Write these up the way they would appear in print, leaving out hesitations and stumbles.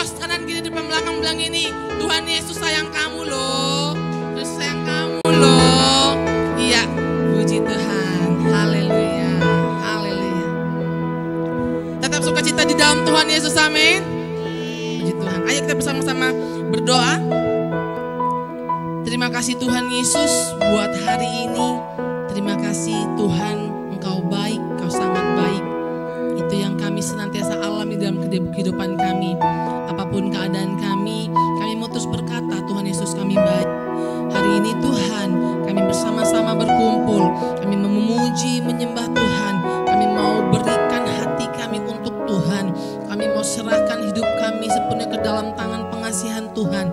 bos kanan kiri depan belakang bilang ini, Tuhan Yesus sayang kamu loh. Yesus sayang kamu loh. Iya, puji Tuhan. Haleluya. Haleluya. Tetap sukacita di dalam Tuhan Yesus, amin. Puji Tuhan. Ayo kita bersama-sama berdoa. Terima kasih Tuhan Yesus buat hari ini. Terima kasih Tuhan, Engkau baik, Engkau sangat baik. Itu yang kami senantiasa alami dalam kehidupan kami. Apapun keadaan kami mau terus berkata, Tuhan Yesus kami baik. Hari ini Tuhan, kami bersama-sama berkumpul. Kami memuji, menyembah Tuhan. Kami mau berikan hati kami untuk Tuhan. Kami mau serahkan hidup kami sepenuhnya ke dalam tangan pengasihan Tuhan.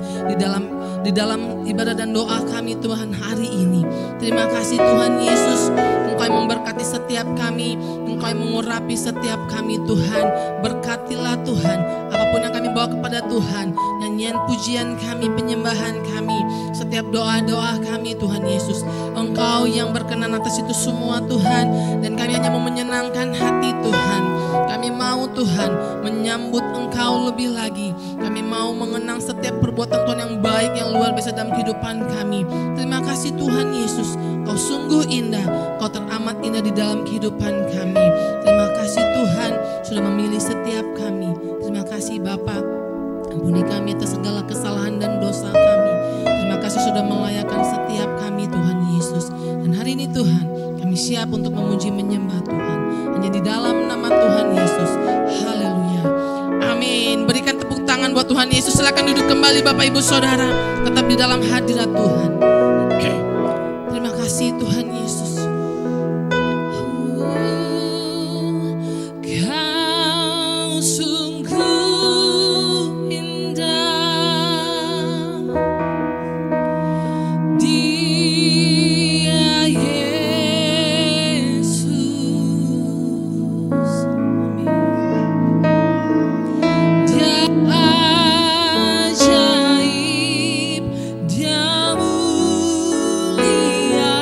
Di dalam ibadah dan doa kami Tuhan hari ini. Terima kasih Tuhan Yesus, Engkau yang memberkati setiap kami, Engkau yang mengurapi setiap kami Tuhan. Berkatilah Tuhan, apapun yang kami bawa kepada Tuhan, nyanyian pujian kami, penyembahan kami, setiap doa-doa kami Tuhan Yesus. Engkau yang berkenan atas itu semua Tuhan, dan kami hanya mau menyenangkan hati Tuhan. Kami mau Tuhan menyambut Engkau lebih lagi. Kami mau mengenang setiap perbuatan Tuhan yang baik, yang luar biasa dalam kehidupan kami. Terima kasih Tuhan Yesus, Kau sungguh indah, Kau teramat indah di dalam kehidupan kami. Terima kasih Tuhan sudah memilih setiap kami. Terima kasih Bapa, ampuni kami atas segala kesalahan dan dosa kami. Terima kasih sudah melayakkan setiap kami Tuhan Yesus. Dan hari ini Tuhan, kami siap untuk memuji menyembah Tuhan. Hanya di dalam nama Tuhan Yesus. Haleluya. Amin. Berikan tepuk tangan buat Tuhan Yesus. Silakan duduk kembali Bapak Ibu Saudara. Tetap di dalam hadirat Tuhan. Terima kasih Tuhan Yesus. Kau sungguh indah, Dia Yesus. Dia ajaib, Dia mulia.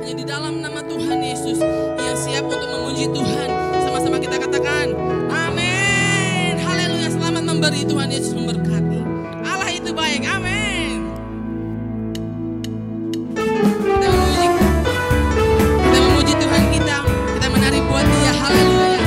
Hanya di dalam nama Tuhan Yesus yang siap untuk memuji Tuhan. Sama-sama kita katakan, amin. Haleluya, selamat memberi, Tuhan Yesus memberkati. Allah itu baik, amin. Kita memuji Tuhan kita menari buat Dia, haleluya.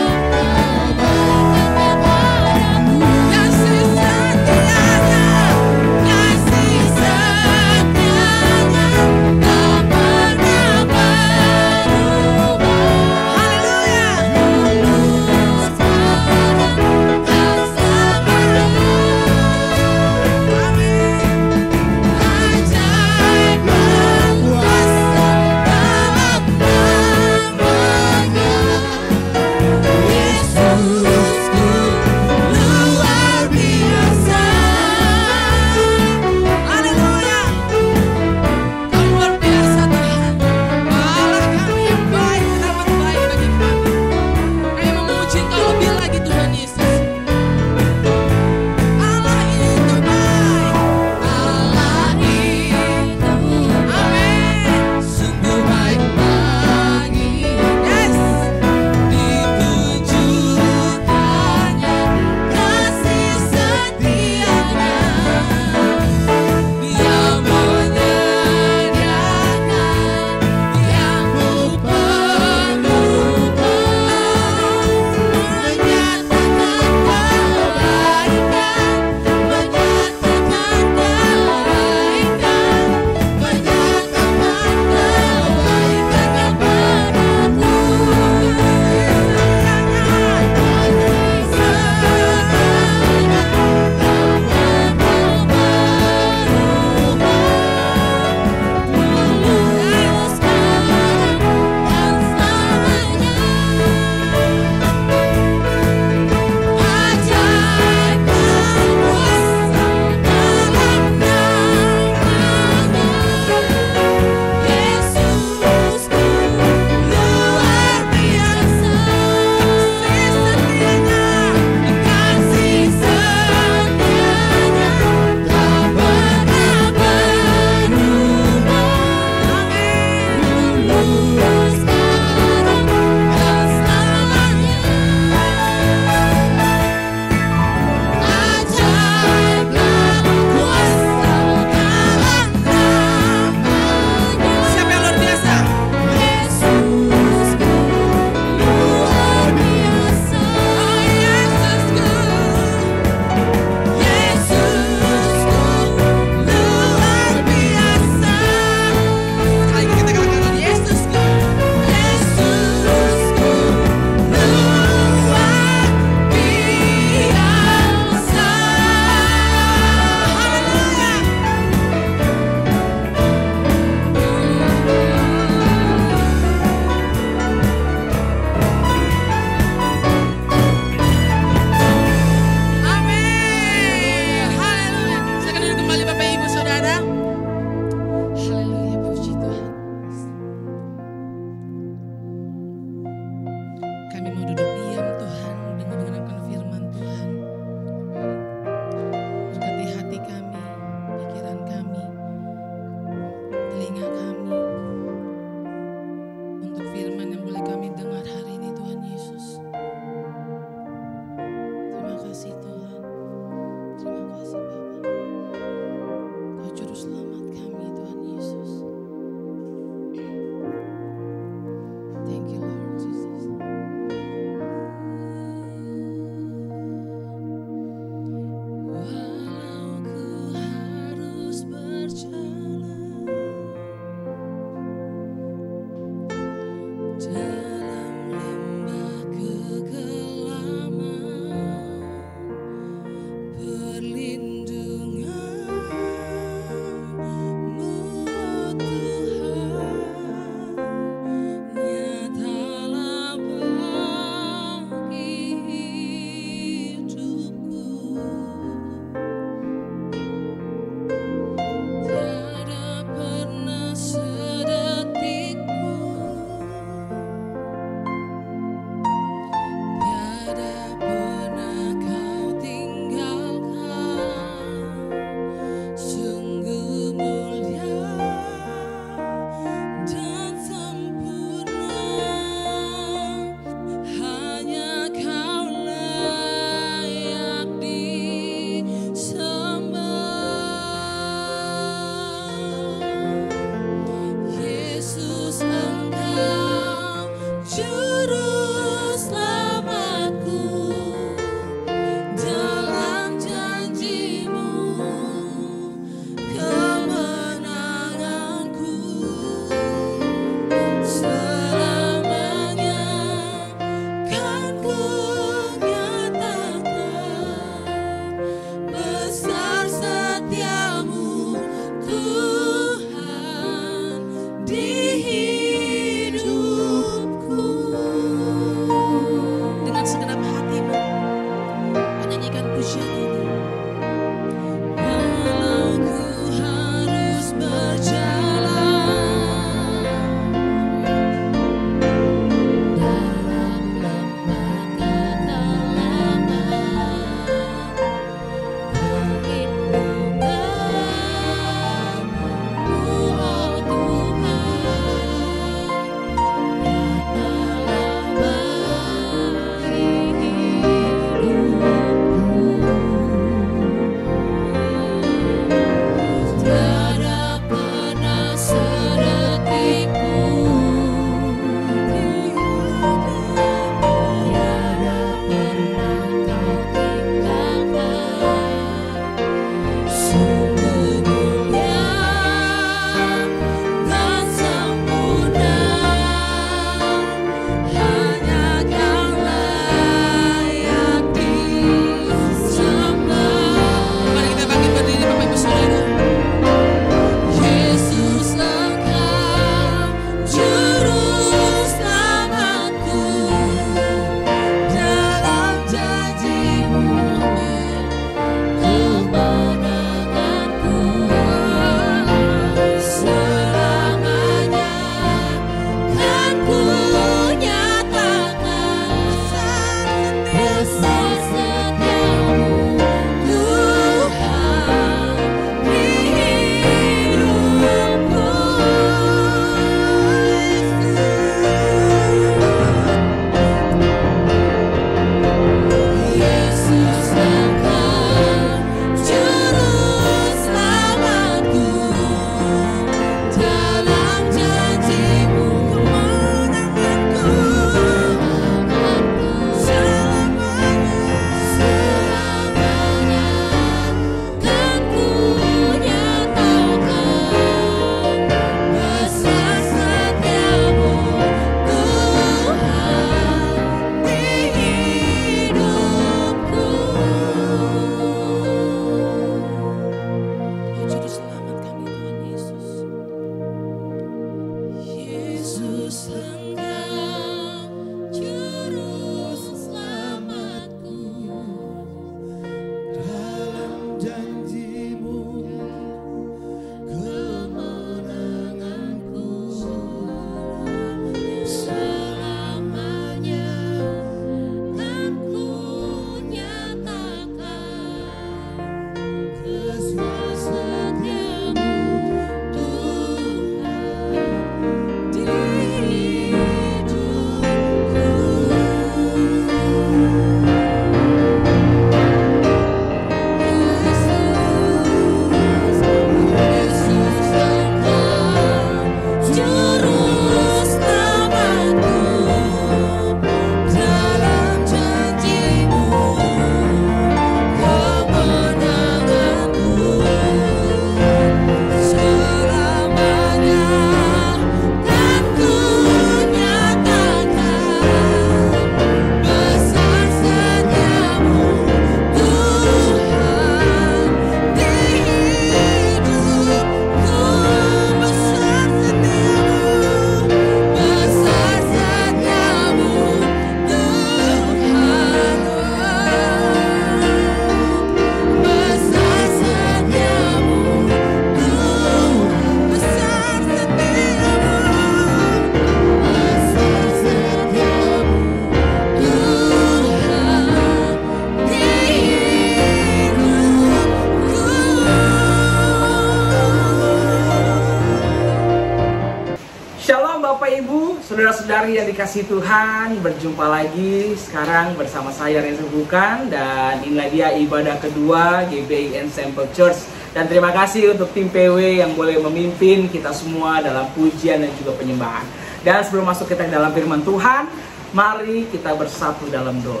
Shalom Bapak Ibu, saudara-saudari yang dikasihi Tuhan. Berjumpa lagi sekarang bersama saya Renzo Bukan. Dan inilah dia ibadah kedua GBI Ensemble Church. Dan terima kasih untuk tim PW yang boleh memimpin kita semua dalam pujian dan juga penyembahan. Dan sebelum masuk kita ke dalam firman Tuhan, mari kita bersatu dalam doa.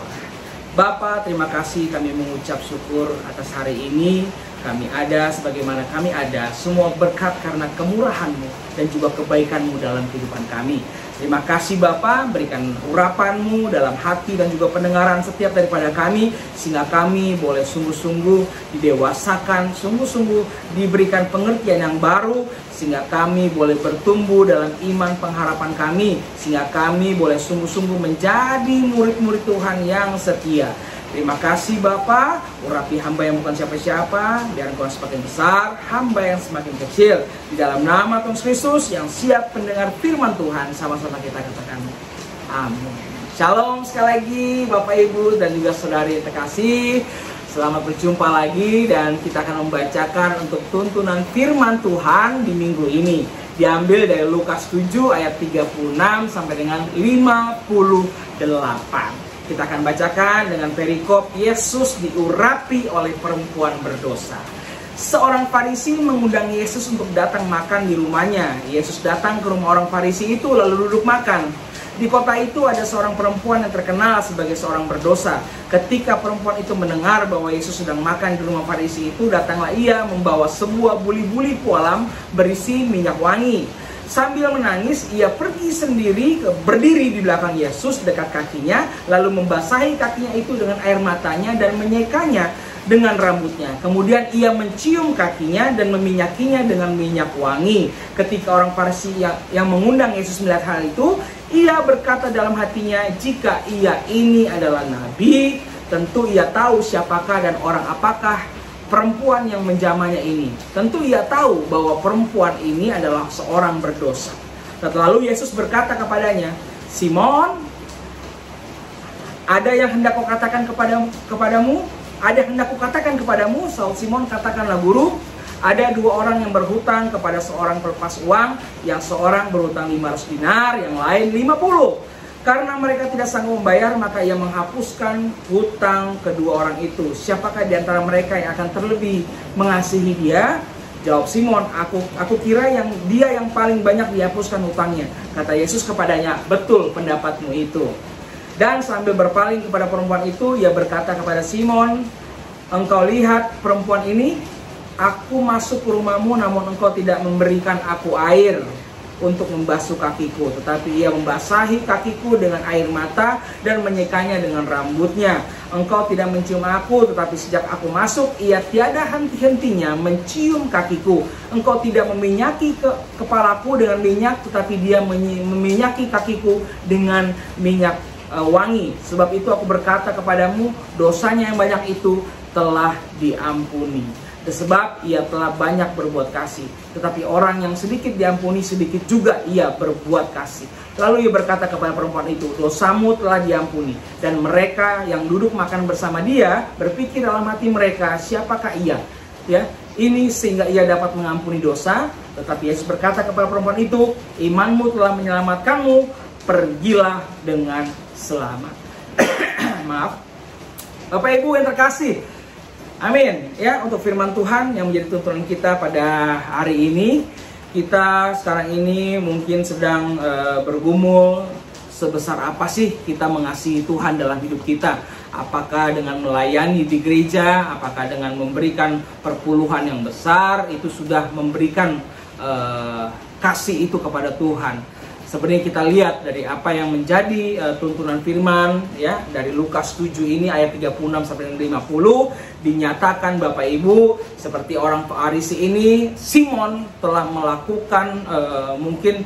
Bapa, terima kasih, kami mengucap syukur atas hari ini. Kami ada sebagaimana kami ada, semua berkat karena kemurahan-Mu dan juga kebaikan-Mu dalam kehidupan kami. Terima kasih Bapa, berikan urapan-Mu dalam hati dan juga pendengaran setiap daripada kami, sehingga kami boleh sungguh-sungguh didewasakan, sungguh-sungguh diberikan pengertian yang baru, sehingga kami boleh bertumbuh dalam iman pengharapan kami, sehingga kami boleh sungguh-sungguh menjadi murid-murid Tuhan yang setia. Terima kasih Bapa, urapi hamba yang bukan siapa-siapa, biar Engkau semakin besar, hamba yang semakin kecil. Di dalam nama Tuhan Yesus yang siap mendengar firman Tuhan, sama-sama kita katakan amin. Shalom sekali lagi Bapak Ibu dan juga saudari yang terkasih. Selamat berjumpa lagi dan kita akan membacakan untuk tuntunan firman Tuhan di minggu ini. Diambil dari Lukas 7 ayat 36 sampai dengan 58. Kita akan bacakan dengan perikop Yesus diurapi oleh perempuan berdosa. Seorang Farisi mengundang Yesus untuk datang makan di rumahnya. Yesus datang ke rumah orang Farisi itu lalu duduk makan. Di kota itu ada seorang perempuan yang terkenal sebagai seorang berdosa. Ketika perempuan itu mendengar bahwa Yesus sedang makan di rumah Farisi itu, datanglah ia membawa sebuah buli-buli pualam berisi minyak wangi. Sambil menangis, ia pergi sendiri, berdiri di belakang Yesus dekat kakinya, lalu membasahi kakinya itu dengan air matanya dan menyekanya dengan rambutnya. Kemudian ia mencium kakinya dan meminyakinya dengan minyak wangi. Ketika orang Farisi yang mengundang Yesus melihat hal itu, ia berkata dalam hatinya, jika ia ini adalah nabi, tentu ia tahu siapakah dan orang apakah perempuan yang menjamahnya ini. Tentu ia tahu bahwa perempuan ini adalah seorang berdosa. Lalu Yesus berkata kepadanya, Simon, ada yang hendak kau katakan kepadamu? Ada yang hendak kukatakan kepadamu? Saud Simon, katakanlah guru. Ada dua orang yang berhutang kepada seorang pelepas uang, yang seorang berhutang 500 dinar, yang lain 50. Karena mereka tidak sanggup membayar, maka ia menghapuskan hutang kedua orang itu. Siapakah di antara mereka yang akan terlebih mengasihi dia? Jawab Simon, aku kira dia yang paling banyak dihapuskan hutangnya. Kata Yesus kepadanya, betul pendapatmu itu. Dan sambil berpaling kepada perempuan itu, ia berkata kepada Simon, engkau lihat perempuan ini? Aku masuk ke rumahmu, namun engkau tidak memberikan aku air untuk membasuh kakiku, tetapi ia membasahi kakiku dengan air mata dan menyekanya dengan rambutnya. Engkau tidak mencium aku, tetapi sejak aku masuk, ia tiada henti-hentinya mencium kakiku. Engkau tidak meminyaki kepalaku dengan minyak, tetapi dia meminyaki kakiku dengan minyak wangi. Sebab itu aku berkata kepadamu, dosanya yang banyak itu telah diampuni, sebab ia telah banyak berbuat kasih. Tetapi orang yang sedikit diampuni, sedikit juga ia berbuat kasih. Lalu ia berkata kepada perempuan itu, dosamu telah diampuni. Dan mereka yang duduk makan bersama dia berpikir dalam hati mereka, siapakah ia? Ya, ini sehingga ia dapat mengampuni dosa. Tetapi Yesus berkata kepada perempuan itu, imanmu telah menyelamatkanmu, pergilah dengan selamat. Maaf, Bapak Ibu yang terkasih, amin. Ya, untuk firman Tuhan yang menjadi tuntunan kita pada hari ini. Kita sekarang ini mungkin sedang bergumul, sebesar apa sih kita mengasihi Tuhan dalam hidup kita? Apakah dengan melayani di gereja, apakah dengan memberikan perpuluhan yang besar, itu sudah memberikan kasih itu kepada Tuhan? Sebenarnya kita lihat dari apa yang menjadi tuntunan firman ya, dari Lukas 7 ini ayat 36 sampai 50 dinyatakan Bapak Ibu, seperti orang Farisi ini, Simon telah melakukan mungkin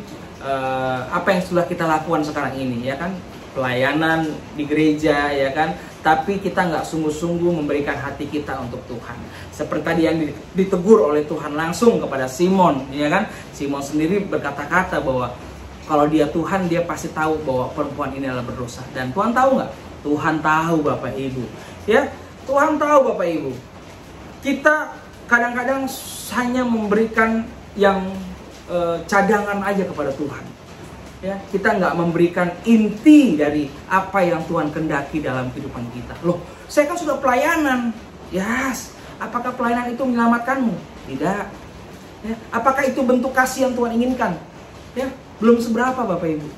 apa yang sudah kita lakukan sekarang ini ya kan, pelayanan di gereja ya kan, tapi kita nggak sungguh-sungguh memberikan hati kita untuk Tuhan. Seperti tadi yang ditegur oleh Tuhan langsung kepada Simon ya kan, Simon sendiri berkata-kata bahwa kalau dia Tuhan, dia pasti tahu bahwa perempuan ini adalah berdosa. Dan Tuhan tahu nggak? Tuhan tahu Bapak Ibu. Ya, Tuhan tahu Bapak Ibu. Kita kadang-kadang hanya memberikan yang cadangan aja kepada Tuhan. Ya, kita nggak memberikan inti dari apa yang Tuhan kehendaki dalam kehidupan kita. Loh, saya kan sudah pelayanan. Yes, apakah pelayanan itu menyelamatkanmu? Tidak. Ya, apakah itu bentuk kasih yang Tuhan inginkan? Ya, belum seberapa Bapak Ibu.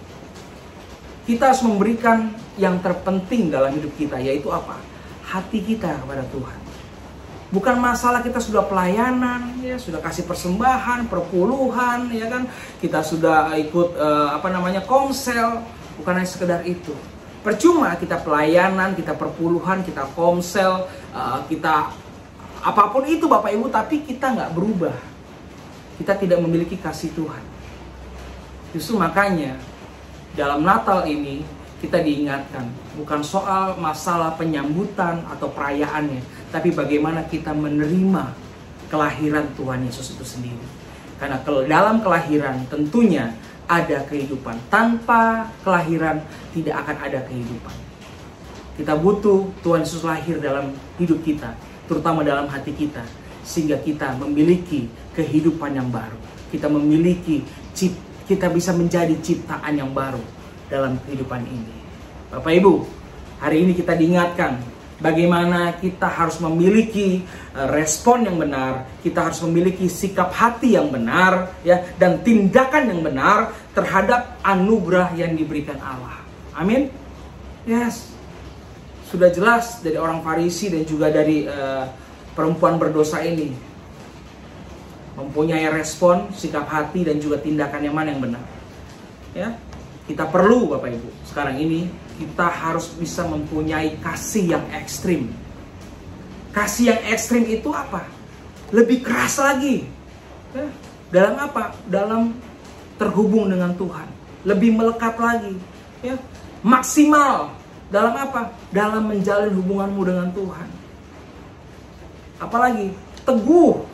Kita harus memberikan yang terpenting dalam hidup kita, yaitu apa? Hati kita kepada Tuhan. Bukan masalah kita sudah pelayanan, ya, sudah kasih persembahan, perpuluhan, ya kan? Kita sudah ikut komsel, bukan hanya sekedar itu. Percuma kita pelayanan, kita perpuluhan, kita komsel, kita apapun itu Bapak Ibu, tapi kita nggak berubah. Kita tidak memiliki kasih Tuhan. Justru makanya dalam Natal ini kita diingatkan bukan soal masalah penyambutan atau perayaannya, tapi bagaimana kita menerima kelahiran Tuhan Yesus itu sendiri. Karena dalam kelahiran tentunya ada kehidupan. Tanpa kelahiran tidak akan ada kehidupan. Kita butuh Tuhan Yesus lahir dalam hidup kita, terutama dalam hati kita, sehingga kita memiliki kehidupan yang baru. Kita bisa menjadi ciptaan yang baru dalam kehidupan ini. Bapak Ibu, hari ini kita diingatkan bagaimana kita harus memiliki respon yang benar, kita harus memiliki sikap hati yang benar, ya, dan tindakan yang benar terhadap anugerah yang diberikan Allah. Amin. Yes. Sudah jelas dari orang Farisi dan juga dari perempuan berdosa ini mempunyai respon, sikap hati dan juga tindakan yang mana yang benar. Ya. Kita perlu Bapak Ibu, sekarang ini kita harus bisa mempunyai kasih yang ekstrim. Kasih yang ekstrim itu apa? Lebih keras lagi. Ya. Dalam apa? Dalam terhubung dengan Tuhan. Lebih melekat lagi. Ya. Maksimal. Dalam apa? Dalam menjalin hubunganmu dengan Tuhan. Apalagi? Teguh.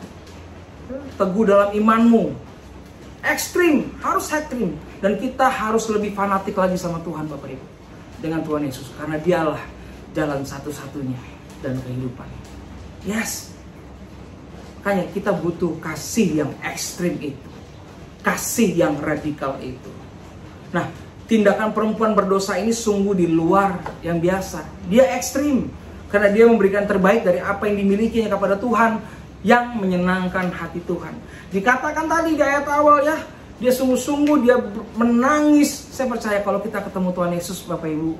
Teguh dalam imanmu. Ekstrim, harus ekstrim. Dan kita harus lebih fanatik lagi sama Tuhan Bapak Ibu. Dengan Tuhan Yesus. Karena dialah jalan satu-satunya dan kehidupan. Yes. Makanya kita butuh kasih yang ekstrim itu. Kasih yang radikal itu. Nah, tindakan perempuan berdosa ini sungguh di luar yang biasa. Dia ekstrim. Karena dia memberikan terbaik dari apa yang dimilikinya kepada Tuhan. Yang menyenangkan hati Tuhan. Dikatakan tadi di ayat awal ya, dia sungguh-sungguh dia menangis. Saya percaya kalau kita ketemu Tuhan Yesus Bapak Ibu,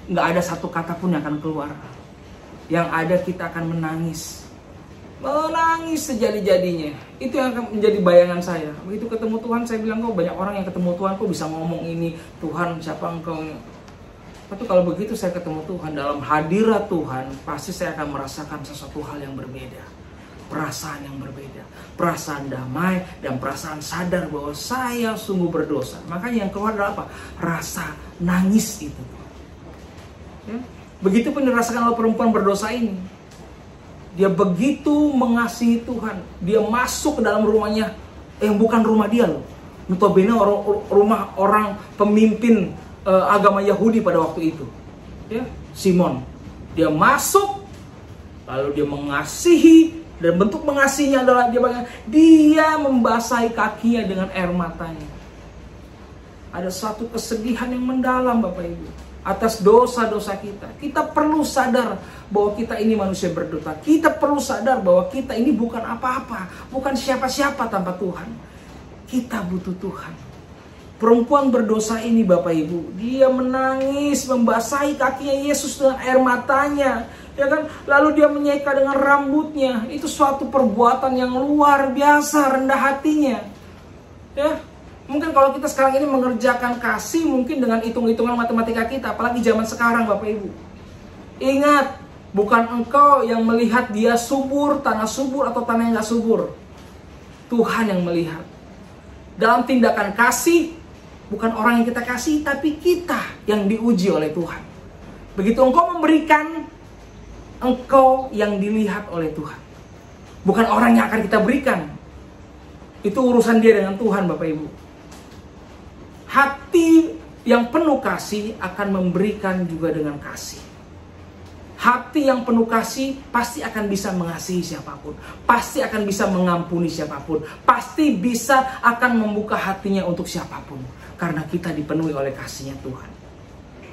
nggak ada satu kata pun yang akan keluar. Yang ada kita akan menangis. Menangis sejadi-jadinya. Itu yang akan menjadi bayangan saya. Begitu ketemu Tuhan saya bilang, kok banyak orang yang ketemu Tuhan kok bisa ngomong ini, Tuhan siapa engkau. Tapi kalau begitu saya ketemu Tuhan, dalam hadirat Tuhan, pasti saya akan merasakan sesuatu hal yang berbeda. Perasaan yang berbeda, perasaan damai dan perasaan sadar bahwa saya sungguh berdosa. Makanya yang keluar adalah apa? Rasa nangis itu. Ya? Begitu pun dirasakan oleh perempuan berdosa ini. Dia begitu mengasihi Tuhan, dia masuk ke dalam rumahnya yang bukan rumah dia loh. Notabene rumah orang pemimpin agama Yahudi pada waktu itu. Ya? Simon, dia masuk, lalu dia mengasihi. Dan bentuk mengasihinya adalah dia membasahi kakinya dengan air matanya. Ada suatu kesedihan yang mendalam Bapak Ibu atas dosa-dosa kita. Kita perlu sadar bahwa kita ini manusia berdosa. Kita perlu sadar bahwa kita ini bukan apa-apa, bukan siapa-siapa tanpa Tuhan. Kita butuh Tuhan. Perempuan berdosa ini Bapak Ibu, dia menangis membasahi kakinya Yesus dengan air matanya. Ya kan? Lalu dia menyeka dengan rambutnya. Itu suatu perbuatan yang luar biasa, rendah hatinya. Ya, mungkin kalau kita sekarang ini mengerjakan kasih mungkin dengan hitung-hitungan matematika kita, apalagi zaman sekarang Bapak Ibu. Ingat, bukan engkau yang melihat dia subur, tanah subur atau tanah yang gak subur. Tuhan yang melihat. Dalam tindakan kasih, bukan orang yang kita kasih, tapi kita yang diuji oleh Tuhan. Begitu engkau memberikan, engkau yang dilihat oleh Tuhan. Bukan orang yang akan kita berikan. Itu urusan dia dengan Tuhan Bapak Ibu. Hati yang penuh kasih akan memberikan juga dengan kasih. Hati yang penuh kasih pasti akan bisa mengasihi siapapun. Pasti akan bisa mengampuni siapapun. Pasti bisa akan membuka hatinya untuk siapapun. Karena kita dipenuhi oleh kasihnya Tuhan.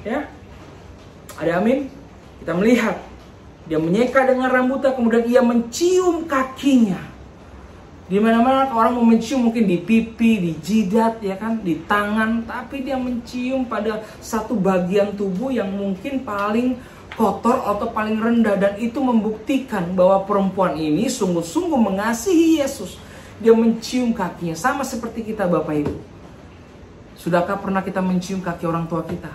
Ya, ada amin? Kita melihat dia menyeka dengan rambutnya, kemudian ia mencium kakinya. Di mana-mana orang mau mencium, mungkin di pipi, di jidat, ya kan, di tangan, tapi dia mencium pada satu bagian tubuh yang mungkin paling kotor atau paling rendah, dan itu membuktikan bahwa perempuan ini sungguh-sungguh mengasihi Yesus. Dia mencium kakinya, sama seperti kita Bapak Ibu. Sudahkah pernah kita mencium kaki orang tua kita?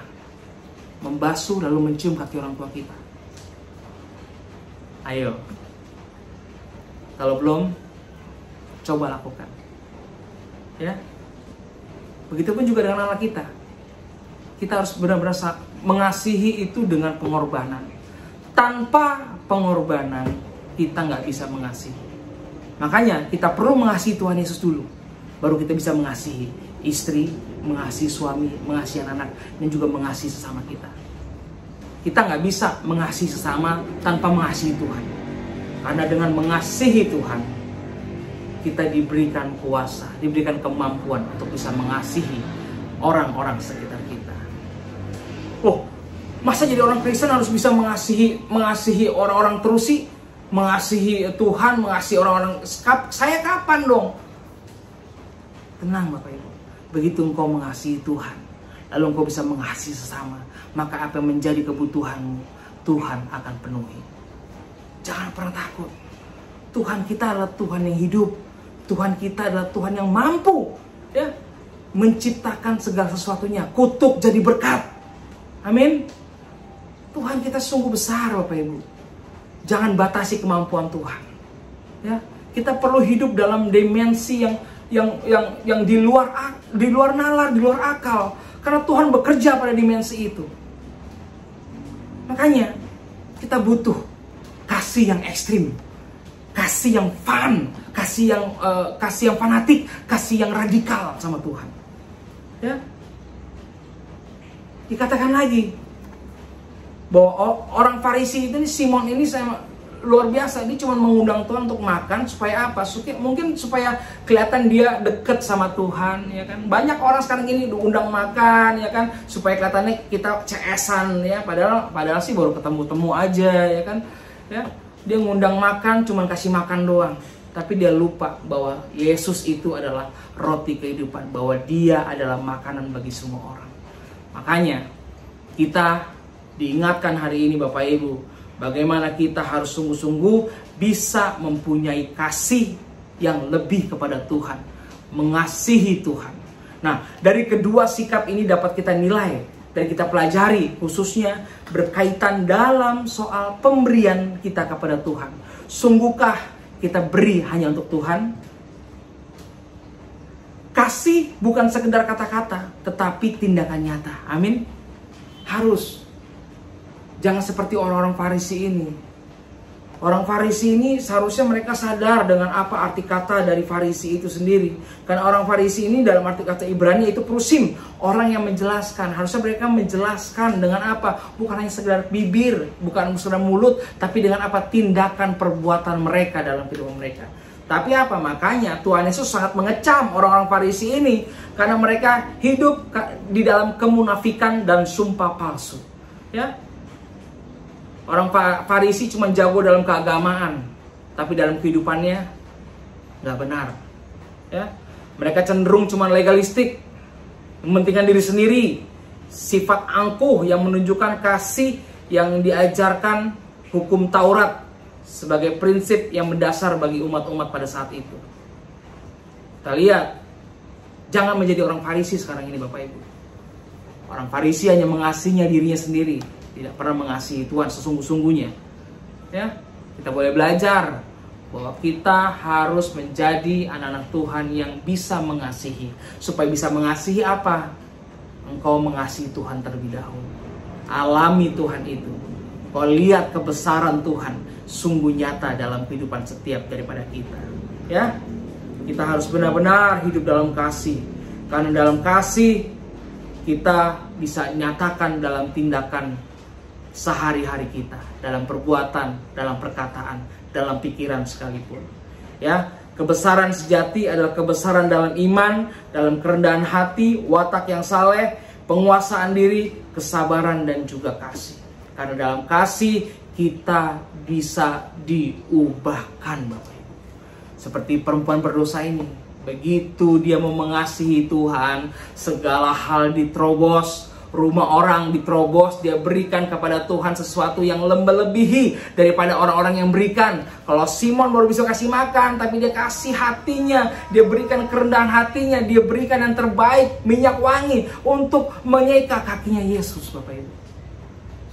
Membasuh lalu mencium kaki orang tua kita. Ayo. Kalau belum, coba lakukan. Ya. Begitupun juga dengan anak kita. Kita harus benar-benar mengasihi itu dengan pengorbanan. Tanpa pengorbanan, kita nggak bisa mengasihi. Makanya kita perlu mengasihi Tuhan Yesus dulu. Baru kita bisa mengasihi istri, mengasihi suami, mengasihi anak, dan juga mengasihi sesama kita. Kita nggak bisa mengasihi sesama tanpa mengasihi Tuhan. Karena dengan mengasihi Tuhan, kita diberikan kuasa, diberikan kemampuan untuk bisa mengasihi orang-orang sekitar kita. Loh, masa jadi orang Kristen harus bisa mengasihi orang-orang terus sih? Mengasihi Tuhan, mengasihi orang-orang. Saya kapan dong? Tenang Bapak Ibu. Begitu engkau mengasihi Tuhan, lalu engkau bisa mengasihi sesama, maka apa yang menjadi kebutuhanmu, Tuhan akan penuhi. Jangan pernah takut. Tuhan kita adalah Tuhan yang hidup. Tuhan kita adalah Tuhan yang mampu, ya, menciptakan segala sesuatunya, kutuk jadi berkat. Amin. Tuhan kita sungguh besar Bapak Ibu. Jangan batasi kemampuan Tuhan. Ya, kita perlu hidup dalam dimensi yang di luar nalar, di luar akal. Karena Tuhan bekerja pada dimensi itu. Makanya kita butuh kasih yang ekstrim, kasih yang fun, kasih yang fanatik, kasih yang radikal sama Tuhan. Ya. Dikatakan lagi bahwa orang Farisi itu, Simon ini luar biasa. Dia cuma mengundang Tuhan untuk makan supaya apa? Mungkin supaya kelihatan dia deket sama Tuhan, ya kan? Banyak orang sekarang ini diundang makan, ya kan? Supaya kelihatannya kita CS-an, ya. Padahal sih baru ketemu aja, ya kan? Ya. Dia ngundang makan, cuma kasih makan doang. Tapi dia lupa bahwa Yesus itu adalah roti kehidupan, bahwa dia adalah makanan bagi semua orang. Makanya kita diingatkan hari ini Bapak Ibu, bagaimana kita harus sungguh-sungguh bisa mempunyai kasih yang lebih kepada Tuhan, mengasihi Tuhan. Nah, dari kedua sikap ini dapat kita nilai dan kita pelajari, khususnya berkaitan dalam soal pemberian kita kepada Tuhan. Sungguhkah kita beri hanya untuk Tuhan? Kasih bukan sekedar kata-kata, tetapi tindakan nyata. Amin. Harus. Jangan seperti orang-orang Farisi ini. Orang Farisi ini seharusnya mereka sadar dengan apa arti kata dari Farisi itu sendiri. Karena orang Farisi ini dalam arti kata Ibrani itu prusim, orang yang menjelaskan. Harusnya mereka menjelaskan dengan apa? Bukan hanya sekedar bibir, bukan sekedar mulut, tapi dengan apa? Tindakan perbuatan mereka dalam kehidupan mereka. Tapi apa? Makanya Tuhan Yesus sangat mengecam orang-orang Farisi ini karena mereka hidup di dalam kemunafikan dan sumpah palsu. Ya. Orang Farisi cuma jago dalam keagamaan, tapi dalam kehidupannya nggak benar. Ya. Mereka cenderung cuma legalistik, mementingkan diri sendiri, sifat angkuh yang menunjukkan kasih yang diajarkan hukum Taurat sebagai prinsip yang mendasar bagi umat-umat pada saat itu. Kita lihat, jangan menjadi orang Farisi sekarang ini Bapak Ibu. Orang Farisi hanya mengasihinya dirinya sendiri, tidak pernah mengasihi Tuhan sesungguh-sungguhnya. Ya, kita boleh belajar bahwa kita harus menjadi anak-anak Tuhan yang bisa mengasihi. Supaya bisa mengasihi apa? Engkau mengasihi Tuhan terlebih dahulu. Alami Tuhan itu. Kau lihat kebesaran Tuhan sungguh nyata dalam kehidupan setiap daripada kita. Ya, kita harus benar-benar hidup dalam kasih. Karena dalam kasih kita bisa nyatakan dalam tindakan sehari-hari kita, dalam perbuatan, dalam perkataan, dalam pikiran sekalipun. Ya, kebesaran sejati adalah kebesaran dalam iman, dalam kerendahan hati, watak yang saleh, penguasaan diri, kesabaran dan juga kasih. Karena dalam kasih kita bisa diubahkan, Bapak Ibu. Seperti perempuan berdosa ini, begitu dia mau mengasihi Tuhan, segala hal diterobos. Rumah orang diterobos, dia berikan kepada Tuhan sesuatu yang melebihi daripada orang-orang yang berikan. Kalau Simon baru bisa kasih makan, tapi dia kasih hatinya, dia berikan kerendahan hatinya, dia berikan yang terbaik, minyak wangi untuk menyeka kakinya Yesus, Bapak Ibu.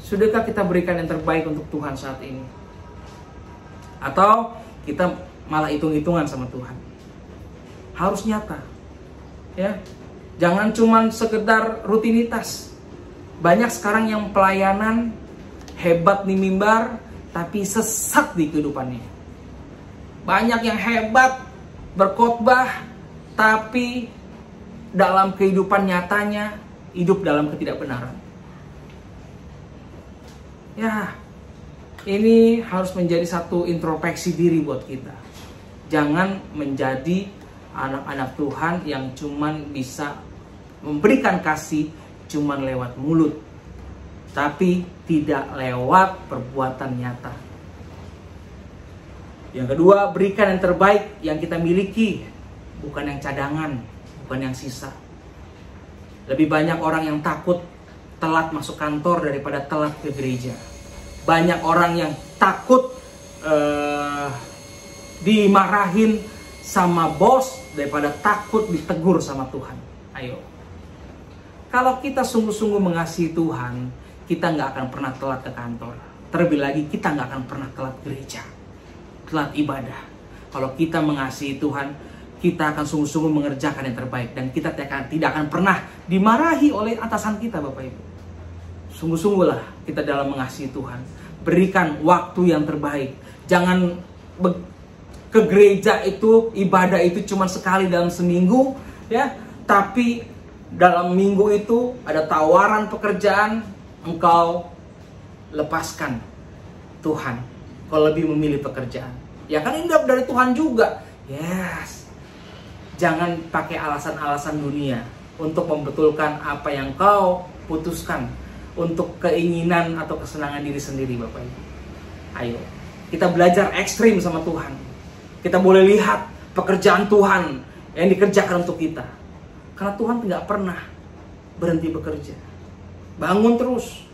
Sudahkah kita berikan yang terbaik untuk Tuhan saat ini? Atau kita malah hitung-hitungan sama Tuhan? Harus nyata, ya. Jangan cuma sekedar rutinitas. Banyak sekarang yang pelayanan hebat di mimbar, tapi sesat di kehidupannya. Banyak yang hebat berkhotbah, tapi dalam kehidupan nyatanya hidup dalam ketidakbenaran. Ya, ini harus menjadi satu introspeksi diri buat kita. Jangan menjadi anak-anak Tuhan yang cuman bisa memberikan kasih cuman lewat mulut, tapi tidak lewat perbuatan nyata. Yang kedua, berikan yang terbaik yang kita miliki, bukan yang cadangan, bukan yang sisa. Lebih banyak orang yang takut telat masuk kantor daripada telat ke gereja. Banyak orang yang takut dimarahin sama bos daripada takut ditegur sama Tuhan. Ayo. Kalau kita sungguh-sungguh mengasihi Tuhan, kita nggak akan pernah telat ke kantor. Terlebih lagi kita nggak akan pernah telat gereja, telat ibadah. Kalau kita mengasihi Tuhan, kita akan sungguh-sungguh mengerjakan yang terbaik. Dan kita tidak akan pernah dimarahi oleh atasan kita, Bapak Ibu. Sungguh-sungguhlah kita dalam mengasihi Tuhan. Berikan waktu yang terbaik. Jangan ke gereja itu, ibadah itu cuma sekali dalam seminggu, ya. Tapi dalam minggu itu ada tawaran pekerjaan, engkau lepaskan Tuhan. Kau lebih memilih pekerjaan. Ya kan ini dari Tuhan juga. Yes. Jangan pakai alasan-alasan dunia untuk membetulkan apa yang kau putuskan untuk keinginan atau kesenangan diri sendiri, Bapak Ibu. Ayo, kita belajar ekstrim sama Tuhan. Kita boleh lihat pekerjaan Tuhan yang dikerjakan untuk kita. Karena Tuhan tidak pernah berhenti bekerja. Bangun terus,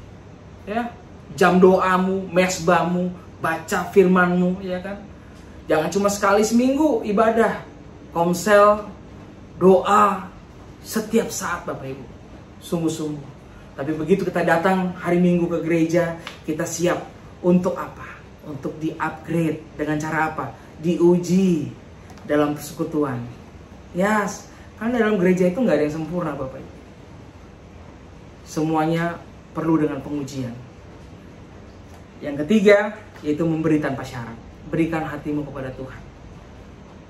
ya. Jam doamu, mesbahmu, baca firmanmu, ya kan. Jangan cuma sekali seminggu ibadah, komsel, doa setiap saat, Bapak Ibu. Sungguh-sungguh. Tapi begitu kita datang hari Minggu ke gereja, kita siap untuk apa? Untuk di-upgrade dengan cara apa? Diuji dalam persekutuan. Yes. Karena dalam gereja itu nggak ada yang sempurna, Bapak Ibu. Semuanya perlu dengan pengujian. Yang ketiga, yaitu memberi tanpa syarat. Berikan hatimu kepada Tuhan.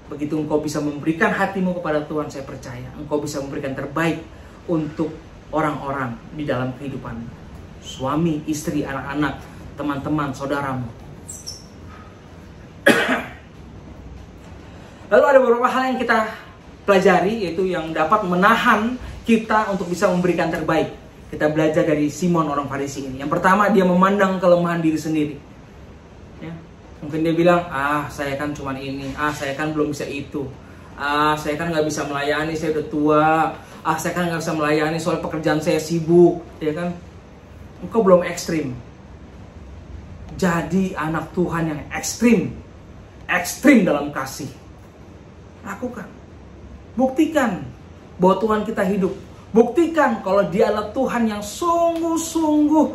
Begitu engkau bisa memberikan hatimu kepada Tuhan, saya percaya engkau bisa memberikan terbaik untuk orang-orang di dalam kehidupan. Suami, istri, anak-anak, teman-teman, saudaramu. Lalu ada beberapa hal yang kita pelajari, yaitu yang dapat menahan kita untuk bisa memberikan terbaik. Kita belajar dari Simon orang Farisi ini. Yang pertama, dia memandang kelemahan diri sendiri. Ya. Mungkin dia bilang, saya kan cuma ini, saya kan belum bisa itu, saya kan nggak bisa melayani, saya udah tua, saya kan nggak bisa melayani soal pekerjaan saya sibuk, ya kan? Engkau belum ekstrim. Jadi anak Tuhan yang ekstrim dalam kasih. Lakukan. Buktikan bahwa Tuhan kita hidup. Buktikan kalau Dia adalah Tuhan yang sungguh-sungguh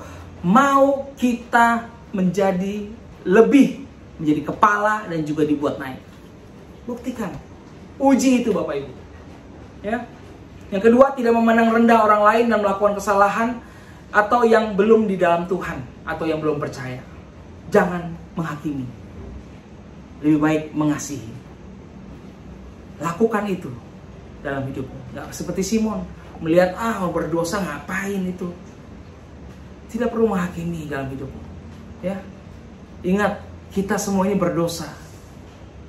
mau kita menjadi lebih, menjadi kepala dan juga dibuat naik. Buktikan. Uji itu, Bapak Ibu. Ya. Yang kedua, tidak memandang rendah orang lain dan melakukan kesalahan atau yang belum di dalam Tuhan atau yang belum percaya. Jangan menghakimi. Lebih baik mengasihi. Lakukan itu dalam hidupmu. Nggak seperti Simon, melihat mau berdosa ngapain itu. tidak perlu menghakimi dalam hidupmu. Ya, ingat, kita semua ini berdosa.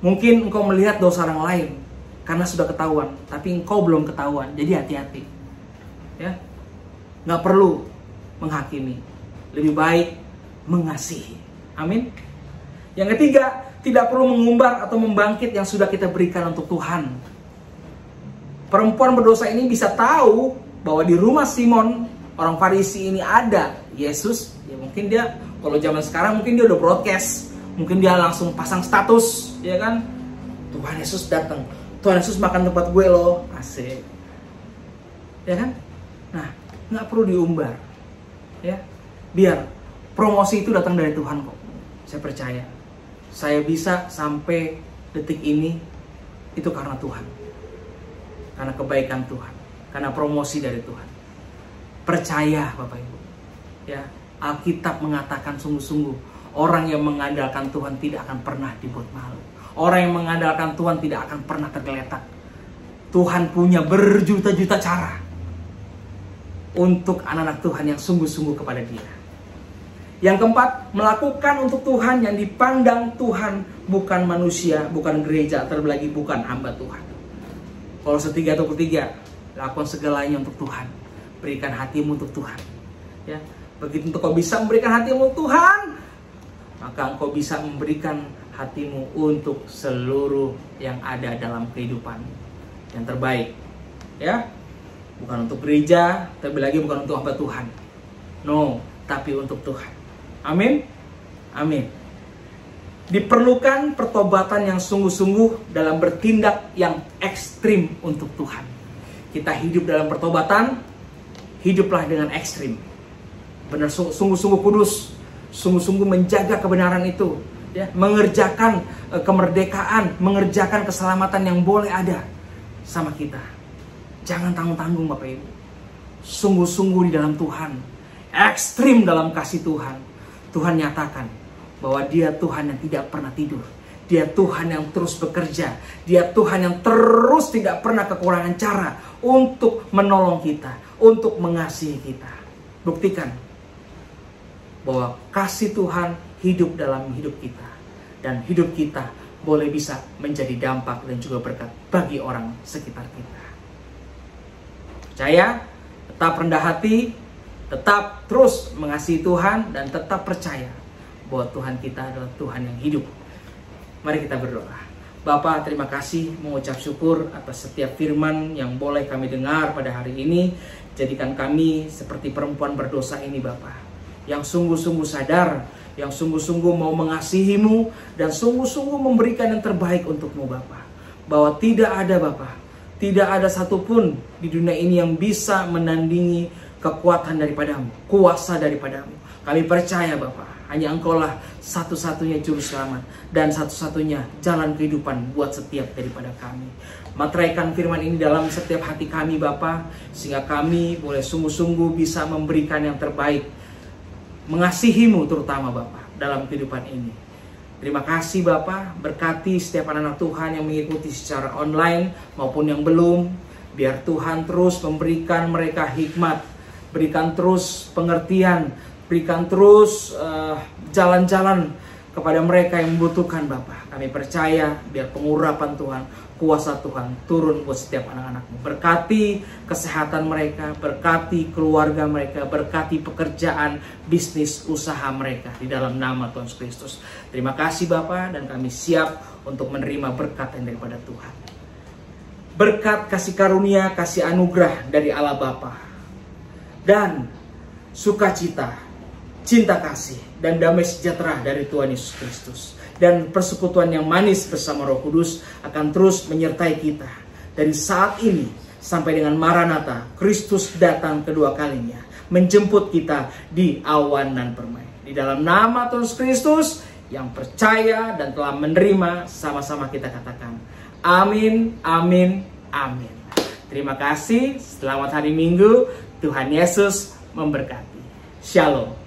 Mungkin engkau melihat dosa orang lain karena sudah ketahuan, tapi engkau belum ketahuan. Jadi hati-hati. Ya, nggak perlu menghakimi, lebih baik mengasihi. Amin. Yang ketiga, tidak perlu mengumbar atau membangkit yang sudah kita berikan untuk Tuhan. Perempuan berdosa ini bisa tahu bahwa di rumah Simon, orang Farisi ini ada Yesus. Ya mungkin dia, kalau zaman sekarang mungkin dia udah broadcast, mungkin dia langsung pasang status, ya kan? Tuhan Yesus datang, Tuhan Yesus makan tempat gue loh, asik. Ya kan? Nah, nggak perlu diumbar. Ya, biar promosi itu datang dari Tuhan kok. Saya percaya. Saya bisa sampai detik ini itu karena Tuhan. Karena kebaikan Tuhan, karena promosi dari Tuhan. Percaya Bapak Ibu. Ya, Alkitab mengatakan sungguh-sungguh, orang yang mengandalkan Tuhan tidak akan pernah dibuat malu. Orang yang mengandalkan Tuhan tidak akan pernah tergeletak. Tuhan punya berjuta-juta cara untuk anak-anak Tuhan yang sungguh-sungguh kepada Dia. Yang keempat, melakukan untuk Tuhan yang dipandang Tuhan, bukan manusia, bukan gereja, terlebih lagi bukan hamba Tuhan. Kolose 3:23, lakukan segalanya untuk Tuhan. Berikan hatimu untuk Tuhan. Ya, begitu engkau bisa memberikan hatimu untuk Tuhan, maka engkau bisa memberikan hatimu untuk seluruh yang ada dalam kehidupan yang terbaik. Ya, bukan untuk gereja, terlebih lagi bukan untuk hamba Tuhan. No, tapi untuk Tuhan. Amin. Amin. Diperlukan pertobatan yang sungguh-sungguh dalam bertindak yang ekstrim untuk Tuhan. Kita hidup dalam pertobatan, hiduplah dengan ekstrim. Benar, sungguh-sungguh kudus, sungguh-sungguh menjaga kebenaran itu, ya, mengerjakan kemerdekaan, mengerjakan keselamatan yang boleh ada sama kita. Jangan tanggung-tanggung Bapak Ibu. Sungguh-sungguh di dalam Tuhan, ekstrim dalam kasih Tuhan. Tuhan nyatakan bahwa Dia Tuhan yang tidak pernah tidur. Dia Tuhan yang terus bekerja. Dia Tuhan yang terus tidak pernah kekurangan cara untuk menolong kita, untuk mengasihi kita. Buktikan bahwa kasih Tuhan hidup dalam hidup kita. Dan hidup kita boleh bisa menjadi dampak dan juga berkat bagi orang sekitar kita. Percaya, tetap rendah hati, tetap terus mengasihi Tuhan, dan tetap percaya bahwa Tuhan kita adalah Tuhan yang hidup. Mari kita berdoa. Bapa, terima kasih, mengucap syukur atas setiap firman yang boleh kami dengar pada hari ini. Jadikan kami seperti perempuan berdosa ini Bapa, yang sungguh-sungguh sadar, yang sungguh-sungguh mau mengasihi-Mu, dan sungguh-sungguh memberikan yang terbaik untuk-Mu Bapa. Bahwa tidak ada Bapa, tidak ada satupun di dunia ini yang bisa menandingi kekuatan daripada-Mu, kuasa daripada-Mu. Kami percaya Bapa, hanya Engkau-lah satu-satunya juru selamat dan satu-satunya jalan kehidupan buat setiap daripada kami. Materaikan firman ini dalam setiap hati kami Bapa, sehingga kami boleh sungguh-sungguh bisa memberikan yang terbaik, mengasihi-Mu terutama Bapa dalam kehidupan ini. Terima kasih Bapa, berkati setiap anak-anak Tuhan yang mengikuti secara online maupun yang belum. Biar Tuhan terus memberikan mereka hikmat, berikan terus pengertian, berikan terus jalan-jalan kepada mereka yang membutuhkan Bapa. Kami percaya biar pengurapan Tuhan, kuasa Tuhan turun buat setiap anak-anak-Mu. Berkati kesehatan mereka, berkati keluarga mereka, berkati pekerjaan, bisnis, usaha mereka di dalam nama Tuhan Yesus Kristus. Terima kasih Bapa, dan kami siap untuk menerima berkat yang daripada Tuhan. Berkat kasih karunia, kasih anugerah dari Allah Bapa, dan sukacita, cinta kasih, dan damai sejahtera dari Tuhan Yesus Kristus, dan persekutuan yang manis bersama Roh Kudus akan terus menyertai kita dari saat ini sampai dengan Maranatha, Kristus datang kedua kalinya, menjemput kita di awan dan permai. Di dalam nama Tuhan Yesus Kristus yang percaya dan telah menerima, sama-sama kita katakan amin, amin, amin. Terima kasih, selamat hari Minggu, Tuhan Yesus memberkati. Shalom.